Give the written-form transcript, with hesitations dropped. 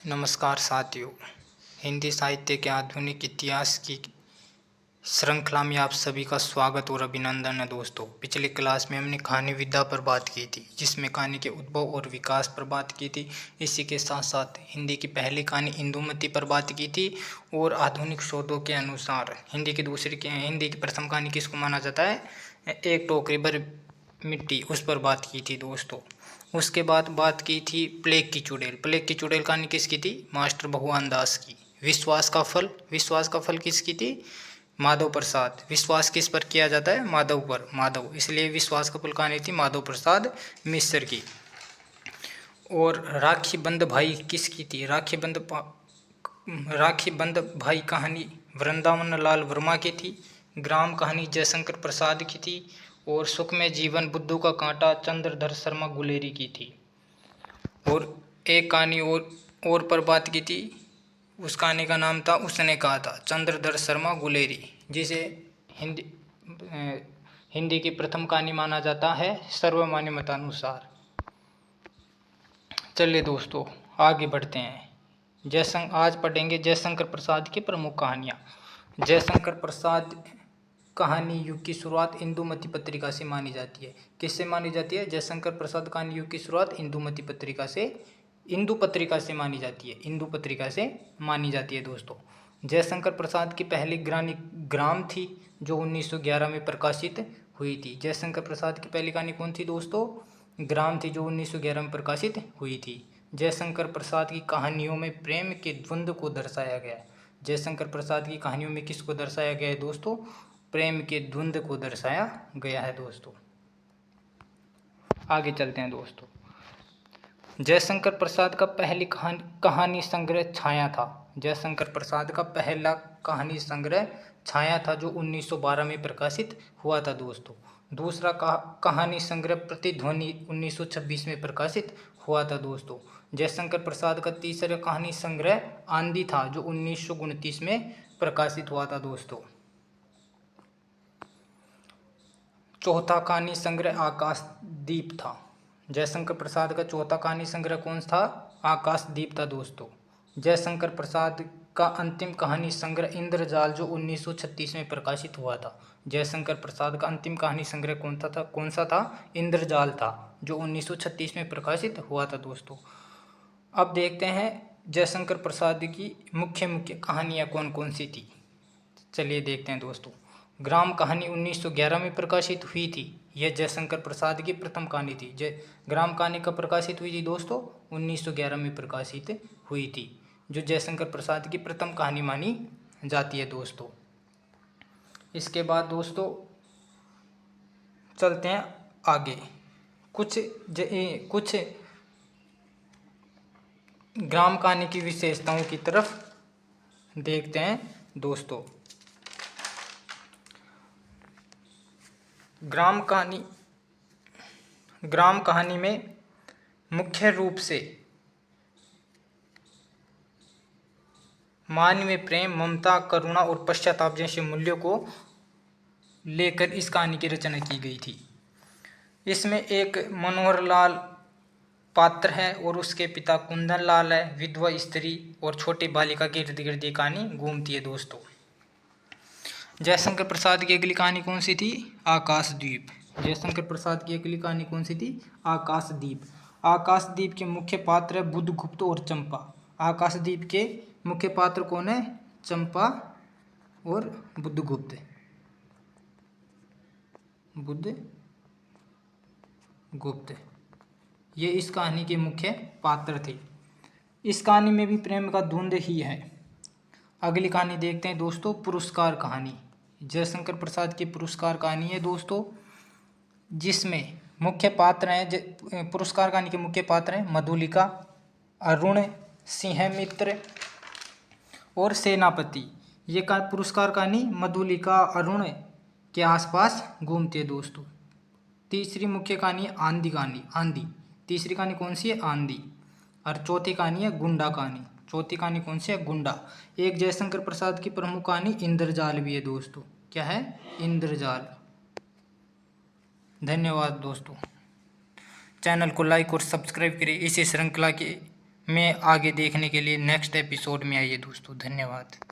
नमस्कार साथियों, हिंदी साहित्य के आधुनिक इतिहास की श्रृंखला में आप सभी का स्वागत और अभिनंदन है दोस्तों। पिछले क्लास में हमने कहानी विधा पर बात की थी, जिसमें कहानी के उद्भव और विकास पर बात की थी। इसी के साथ साथ हिंदी की पहली कहानी इंदुमती पर बात की थी और आधुनिक शोधों के अनुसार हिंदी की प्रथम कहानी किसको माना जाता है, एक टोकरी भर मिट्टी, उस पर बात की थी दोस्तों। उसके बाद बात की थी प्लेग की चुड़ैल कहानी किसकी थी, मास्टर भगवान दास की। विश्वास का फल किसकी थी, माधव प्रसाद। विश्वास किस पर किया जाता है, माधव पर, माधव, इसलिए विश्वास का फल कहानी थी माधव प्रसाद मिश्र की। और राखी बंद भाई किसकी थी, राखी बंद भाई कहानी वृंदावन लाल वर्मा की थी। ग्राम कहानी जयशंकर प्रसाद की थी। और सुखमय जीवन बुद्धू का कांटा चंद्रधर शर्मा गुलेरी की थी। और एक कहानी और पर बात की थी, उस कहानी का नाम था उसने कहा था, चंद्रधर शर्मा गुलेरी, जिसे हिंदी की प्रथम कहानी माना जाता है सर्वमान्य मतानुसार। चलिए दोस्तों आगे बढ़ते हैं। आज पढ़ेंगे जयशंकर प्रसाद की प्रमुख कहानियाँ। जयशंकर प्रसाद कहानी युग की शुरुआत इंदुमती पत्रिका से मानी जाती है। किससे मानी जाती है, जयशंकर प्रसाद कहानी युग की शुरुआत इंदु पत्रिका से मानी जाती है। इंदु पत्रिका से मानी जाती है दोस्तों। जयशंकर प्रसाद की पहली कहानी ग्राम थी, जो 1911 में प्रकाशित हुई थी। जयशंकर प्रसाद की पहली कहानी कौन थी दोस्तों, ग्राम थी, जो 1911 में प्रकाशित हुई थी। जयशंकर प्रसाद की कहानियों में प्रेम के द्वंद्व को दर्शाया गया है। जयशंकर प्रसाद की कहानियों में किसको दर्शाया गया है दोस्तों, प्रेम के द्वंद्व को दर्शाया गया है दोस्तों। आगे चलते हैं दोस्तों। जयशंकर प्रसाद का पहली कहानी संग्रह छाया था। जयशंकर प्रसाद का पहला कहानी संग्रह छाया था, जो 1912 में प्रकाशित हुआ था दोस्तों। दूसरा कहानी संग्रह प्रतिध्वनि 1926 में प्रकाशित हुआ था दोस्तों। जयशंकर प्रसाद का तीसरा कहानी संग्रह आंधी था, जो 1929 में प्रकाशित हुआ था दोस्तों। चौथा कहानी संग्रह आकाशदीप था। जयशंकर प्रसाद का चौथा कहानी संग्रह कौन था, आकाशदीप था दोस्तों। जयशंकर प्रसाद का अंतिम कहानी संग्रह इंद्रजाल, जो 1936 में प्रकाशित हुआ था। जयशंकर प्रसाद का अंतिम कहानी संग्रह कौन सा था, इंद्रजाल था, जो 1936 में प्रकाशित हुआ था दोस्तों। अब देखते हैं जयशंकर प्रसाद की मुख्य कहानियाँ कौन कौन सी थी। चलिए देखते हैं दोस्तों। ग्राम कहानी 1911 में प्रकाशित हुई थी। यह जयशंकर प्रसाद की प्रथम कहानी थी। ग्राम कहानी कब प्रकाशित हुई थी दोस्तों, 1911 में प्रकाशित हुई थी, जो जयशंकर प्रसाद की प्रथम कहानी मानी जाती है दोस्तों। इसके बाद दोस्तों चलते हैं आगे, कुछ ग्राम कहानी की विशेषताओं की तरफ देखते हैं दोस्तों। ग्राम कहानी में मुख्य रूप से मानवीय प्रेम, ममता, करुणा और पश्चाताप जैसे मूल्यों को लेकर इस कहानी की रचना की गई थी। इसमें एक मनोहर लाल पात्र है और उसके पिता कुंदन लाल है, विधवा स्त्री और छोटी बालिका के इर्द गिर्द ये कहानी घूमती है दोस्तों। जयशंकर प्रसाद की अगली कहानी कौन सी थी, आकाशदीप। जयशंकर प्रसाद की अगली कहानी कौन सी थी, आकाशदीप। आकाशदीप के मुख्य पात्र है बुद्धगुप्त और चंपा। आकाशदीप के मुख्य पात्र कौन है, चंपा और बुद्धगुप्त। ये इस कहानी के मुख्य पात्र थे। इस कहानी में भी प्रेम का द्वंद्व ही है। अगली कहानी देखते हैं दोस्तों, पुरस्कार कहानी। जयशंकर प्रसाद की पुरस्कार कहानी है दोस्तों, जिसमें मुख्य पात्र हैं, पुरस्कार कहानी के मुख्य पात्र हैं मधुलिका, अरुण, सिंह मित्र और सेनापति। ये पुरस्कार कहानी मधुलिका, अरुण के आसपास घूमती है दोस्तों। तीसरी मुख्य कहानी है आंधी। तीसरी कहानी कौन सी है, आंधी। और चौथी कहानी है गुंडा कहानी। चौथी कहानी कौन सी है, गुंडा। एक जयशंकर प्रसाद की प्रमुख कहानी इंद्रजाल भी है दोस्तों। क्या है, इंद्रजाल। धन्यवाद दोस्तों। चैनल को लाइक और सब्सक्राइब करें इसी श्रृंखला के में आगे देखने के लिए नेक्स्ट एपिसोड में आइए दोस्तों। धन्यवाद।